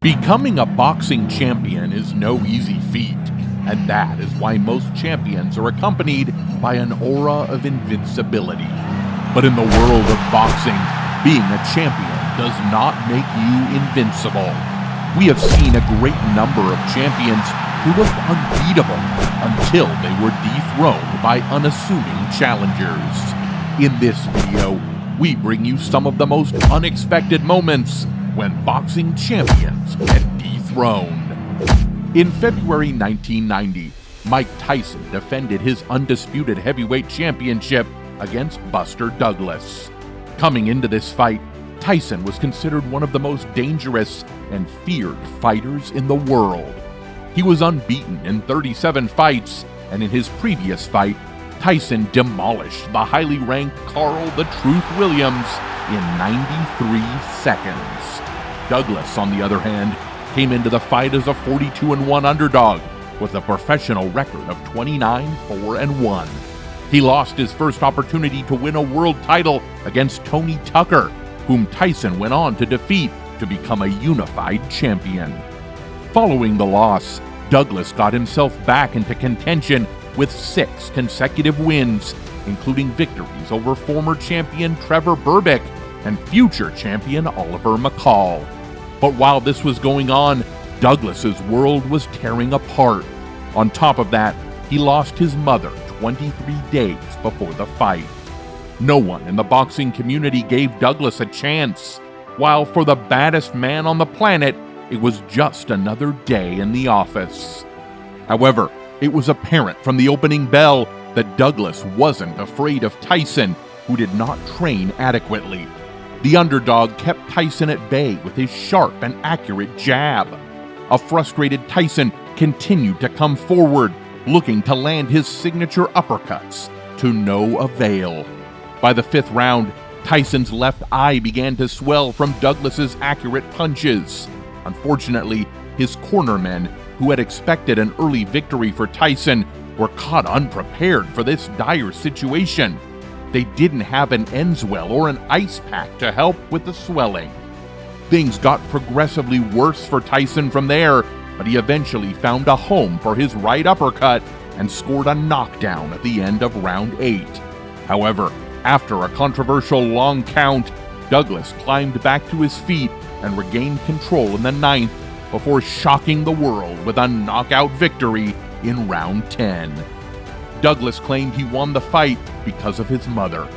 Becoming a boxing champion is no easy feat, and that is why most champions are accompanied by an aura of invincibility. But in the world of boxing, being a champion does not make you invincible. We have seen a great number of champions who looked unbeatable until they were dethroned by unassuming challengers. In this video, we bring you some of the most unexpected moments when boxing champions get dethroned. In February 1990, Mike Tyson defended his undisputed heavyweight championship against Buster Douglas. Coming into this fight, Tyson was considered one of the most dangerous and feared fighters in the world. He was unbeaten in 37 fights, and in his previous fight, Tyson demolished the highly ranked Carl the Truth Williams in 93 seconds. Douglas, on the other hand, came into the fight as a 42-1 underdog with a professional record of 29-4-1. He lost his first opportunity to win a world title against Tony Tucker, whom Tyson went on to defeat to become a unified champion. Following the loss, Douglas got himself back into contention with 6 consecutive wins, including victories over former champion Trevor Berbick and future champion Oliver McCall. But while this was going on, Douglas's world was tearing apart. On top of that, he lost his mother 23 days before the fight. No one in the boxing community gave Douglas a chance, while for the baddest man on the planet, it was just another day in the office. However, it was apparent from the opening bell that Douglas wasn't afraid of Tyson, who did not train adequately. The underdog kept Tyson at bay with his sharp and accurate jab. A frustrated Tyson continued to come forward, looking to land his signature uppercuts, to no avail. By the 5th round, Tyson's left eye began to swell from Douglas's accurate punches. Unfortunately, his cornermen, who had expected an early victory for Tyson, were caught unprepared for this dire situation. They didn't have an Enswell or an ice pack to help with the swelling. Things got progressively worse for Tyson from there, but he eventually found a home for his right uppercut and scored a knockdown at the end of round 8. However, after a controversial long count, Douglas climbed back to his feet and regained control in the 9th before shocking the world with a knockout victory in round 10. Douglas claimed he won the fight because of his mother.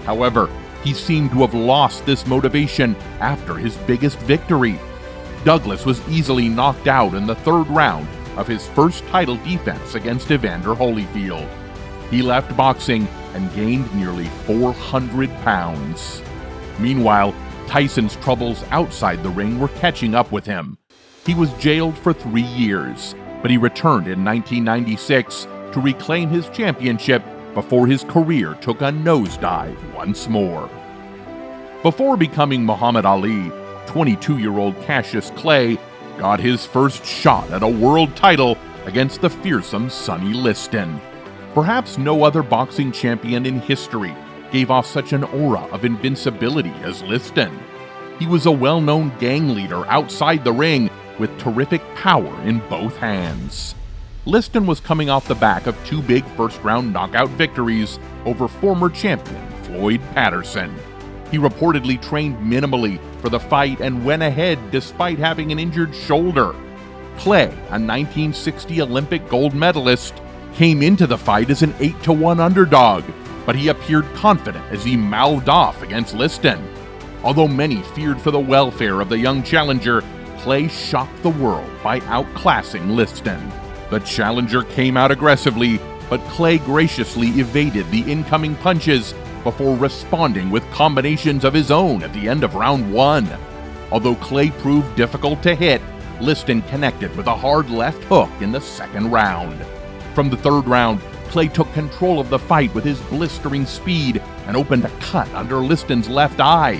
However, he seemed to have lost this motivation after his biggest victory. Douglas was easily knocked out in the 3rd round of his first title defense against Evander Holyfield. He left boxing and gained nearly 400 pounds. Meanwhile, Tyson's troubles outside the ring were catching up with him. He was jailed for 3 years, but he returned in 1996 to reclaim his championship before his career took a nosedive once more. Before becoming Muhammad Ali, 22-year-old Cassius Clay got his first shot at a world title against the fearsome Sonny Liston. Perhaps no other boxing champion in history gave off such an aura of invincibility as Liston. He was a well-known gang leader outside the ring with terrific power in both hands. Liston was coming off the back of 2 big first-round knockout victories over former champion Floyd Patterson. He reportedly trained minimally for the fight and went ahead despite having an injured shoulder. Clay, a 1960 Olympic gold medalist, came into the fight as an 8-1 underdog, but he appeared confident as he mouthed off against Liston. Although many feared for the welfare of the young challenger, Clay shocked the world by outclassing Liston. The challenger came out aggressively, but Clay graciously evaded the incoming punches before responding with combinations of his own at the end of round 1. Although Clay proved difficult to hit, Liston connected with a hard left hook in the 2nd round. From the 3rd round, Clay took control of the fight with his blistering speed and opened a cut under Liston's left eye.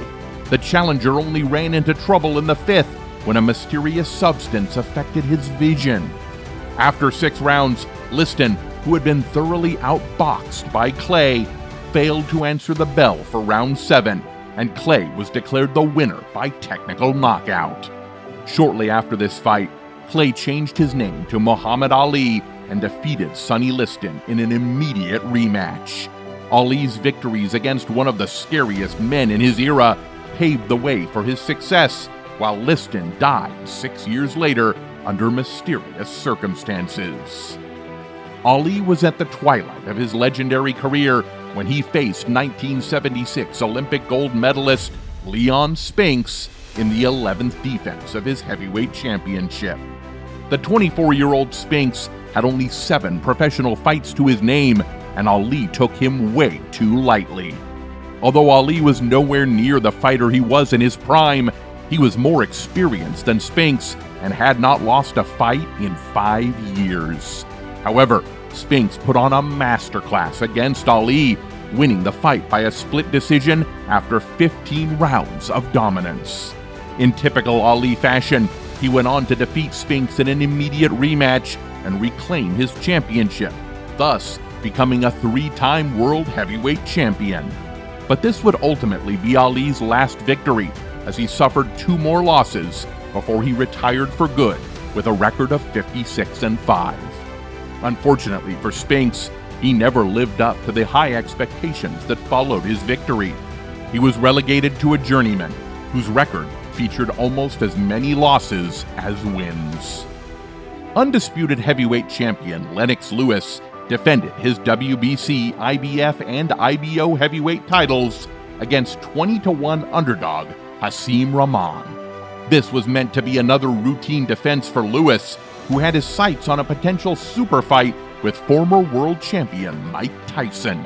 The challenger only ran into trouble in the 5th when a mysterious substance affected his vision. After 6 rounds, Liston, who had been thoroughly outboxed by Clay, failed to answer the bell for round 7, and Clay was declared the winner by technical knockout. Shortly after this fight, Clay changed his name to Muhammad Ali and defeated Sonny Liston in an immediate rematch. Ali's victories against one of the scariest men in his era paved the way for his success, while Liston died 6 years later under mysterious circumstances. Ali was at the twilight of his legendary career when he faced 1976 Olympic gold medalist Leon Spinks in the 11th defense of his heavyweight championship. The 24-year-old Spinks had only 7 professional fights to his name, and Ali took him way too lightly. Although Ali was nowhere near the fighter he was in his prime, he was more experienced than Spinks and had not lost a fight in 5 years. However, Spinks put on a masterclass against Ali, winning the fight by a split decision after 15 rounds of dominance. In typical Ali fashion, he went on to defeat Spinks in an immediate rematch and reclaim his championship, thus becoming a 3-time world heavyweight champion. But this would ultimately be Ali's last victory, as he suffered 2 more losses before he retired for good with a record of 56-5. Unfortunately for Spinks, he never lived up to the high expectations that followed his victory. He was relegated to a journeyman, whose record featured almost as many losses as wins. Undisputed heavyweight champion Lennox Lewis defended his WBC, IBF, and IBO heavyweight titles against 20-1 underdog Hasim Rahman. This was meant to be another routine defense for Lewis, who had his sights on a potential super fight with former world champion Mike Tyson.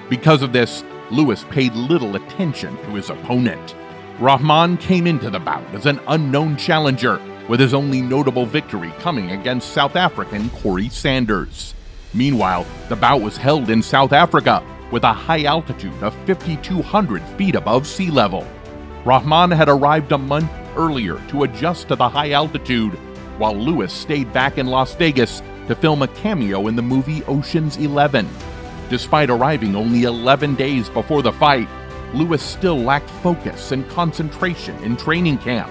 Because of this, Lewis paid little attention to his opponent. Rahman came into the bout as an unknown challenger, with his only notable victory coming against South African Corey Sanders. Meanwhile, the bout was held in South Africa with a high altitude of 5,200 feet above sea level. Rahman had arrived a month earlier to adjust to the high altitude, while Lewis stayed back in Las Vegas to film a cameo in the movie Ocean's 11. Despite arriving only 11 days before the fight, Lewis still lacked focus and concentration in training camp.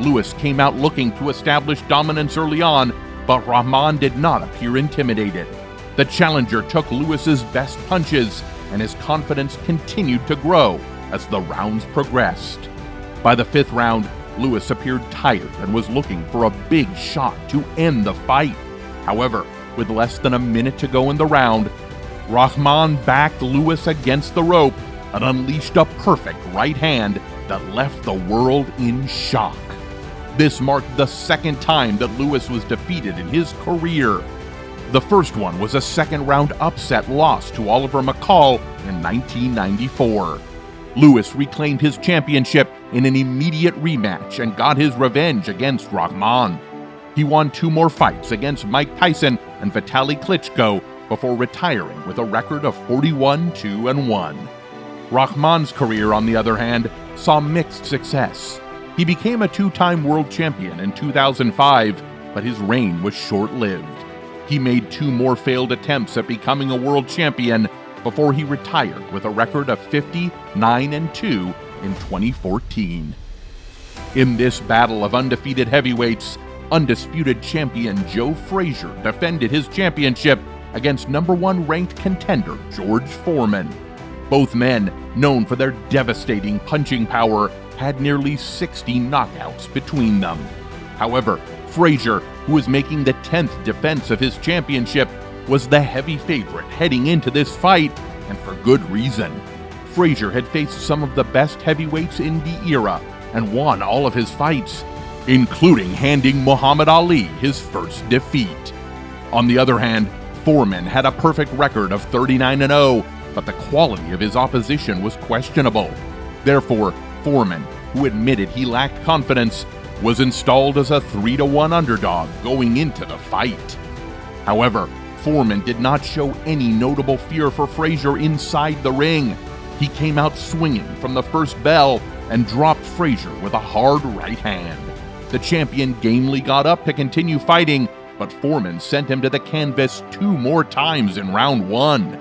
Lewis came out looking to establish dominance early on, but Rahman did not appear intimidated. The challenger took Lewis's best punches, and his confidence continued to grow as the rounds progressed. By the 5th round, Lewis appeared tired and was looking for a big shot to end the fight. However, with less than a minute to go in the round, Rahman backed Lewis against the rope and unleashed a perfect right hand that left the world in shock. This marked the 2nd time that Lewis was defeated in his career. The first one was a 2nd round upset loss to Oliver McCall in 1994. Lewis reclaimed his championship in an immediate rematch and got his revenge against Rahman. He won 2 more fights against Mike Tyson and Vitaly Klitschko before retiring with a record of 41-2-1. Rahman's career, on the other hand, saw mixed success. He became a 2-time world champion in 2005, but his reign was short-lived. He made 2 more failed attempts at becoming a world champion before he retired with a record of 59-2 in 2014. In this battle of undefeated heavyweights, undisputed champion Joe Frazier defended his championship against number 1 ranked contender George Foreman. Both men, known for their devastating punching power, had nearly 60 knockouts between them. However, Frazier, who was making the 10th defense of his championship, was the heavy favorite heading into this fight, and for good reason. Frazier had faced some of the best heavyweights in the era and won all of his fights, including handing Muhammad Ali his first defeat. On the other hand, Foreman had a perfect record of 39-0, but the quality of his opposition was questionable. Therefore, Foreman, who admitted he lacked confidence, was installed as a 3-1 underdog going into the fight. However, Foreman did not show any notable fear for Frazier inside the ring. He came out swinging from the first bell and dropped Frazier with a hard right hand. The champion gamely got up to continue fighting, but Foreman sent him to the canvas 2 more times in round 1.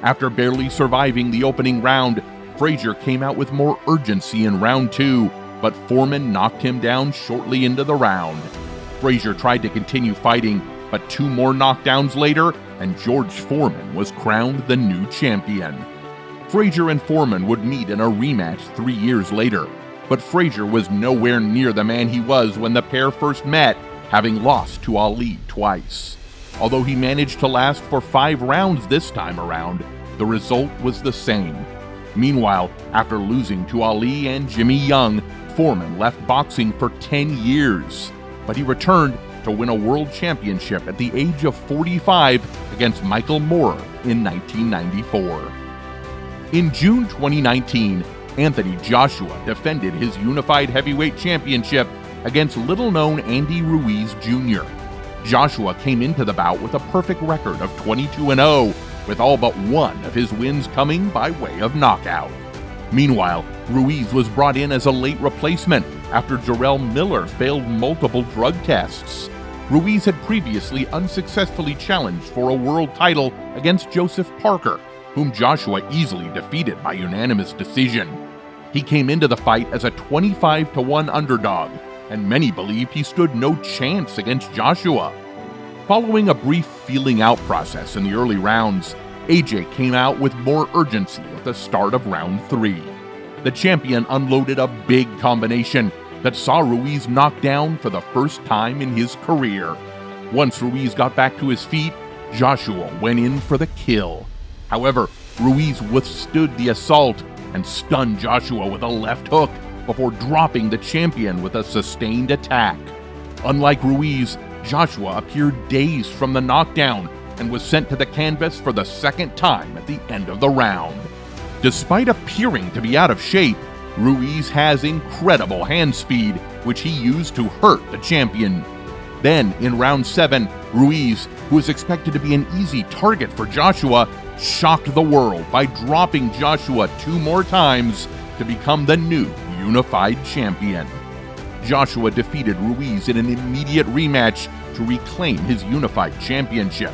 After barely surviving the opening round, Frazier came out with more urgency in round 2, but Foreman knocked him down shortly into the round. Frazier tried to continue fighting, but 2 more knockdowns later, and George Foreman was crowned the new champion. Frazier and Foreman would meet in a rematch 3 years later, but Frazier was nowhere near the man he was when the pair first met, having lost to Ali twice. Although he managed to last for 5 rounds this time around, the result was the same. Meanwhile, after losing to Ali and Jimmy Young, Foreman left boxing for 10 years, but he returned to win a world championship at the age of 45 against Michael Moorer in 1994. In June 2019, Anthony Joshua defended his unified heavyweight championship against little-known Andy Ruiz Jr. Joshua came into the bout with a perfect record of 22-0, with all but one of his wins coming by way of knockout. Meanwhile, Ruiz was brought in as a late replacement after Jarrell Miller failed multiple drug tests. Ruiz had previously unsuccessfully challenged for a world title against Joseph Parker, whom Joshua easily defeated by unanimous decision. He came into the fight as a 25-1 underdog, and many believed he stood no chance against Joshua. Following a brief feeling out process in the early rounds, AJ came out with more urgency at the start of round 3. The champion unloaded a big combination that saw Ruiz knocked down for the first time in his career. Once Ruiz got back to his feet, Joshua went in for the kill. However, Ruiz withstood the assault and stunned Joshua with a left hook before dropping the champion with a sustained attack. Unlike Ruiz, Joshua appeared dazed from the knockdown and was sent to the canvas for the second time at the end of the round. Despite appearing to be out of shape, Ruiz has incredible hand speed, which he used to hurt the champion. Then, in round 7, Ruiz, who was expected to be an easy target for Joshua, shocked the world by dropping Joshua 2 more times to become the new unified champion. Joshua defeated Ruiz in an immediate rematch to reclaim his unified championship.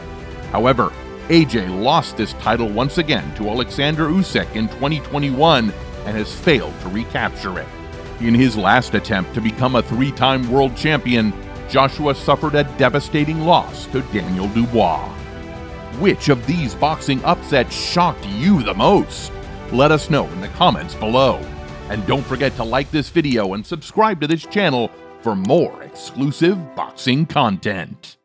However, AJ lost this title once again to Alexander Usyk in 2021 and has failed to recapture it. In his last attempt to become a 3-time world champion, Joshua suffered a devastating loss to Daniel Dubois. Which of these boxing upsets shocked you the most? Let us know in the comments below. And don't forget to like this video and subscribe to this channel for more exclusive boxing content.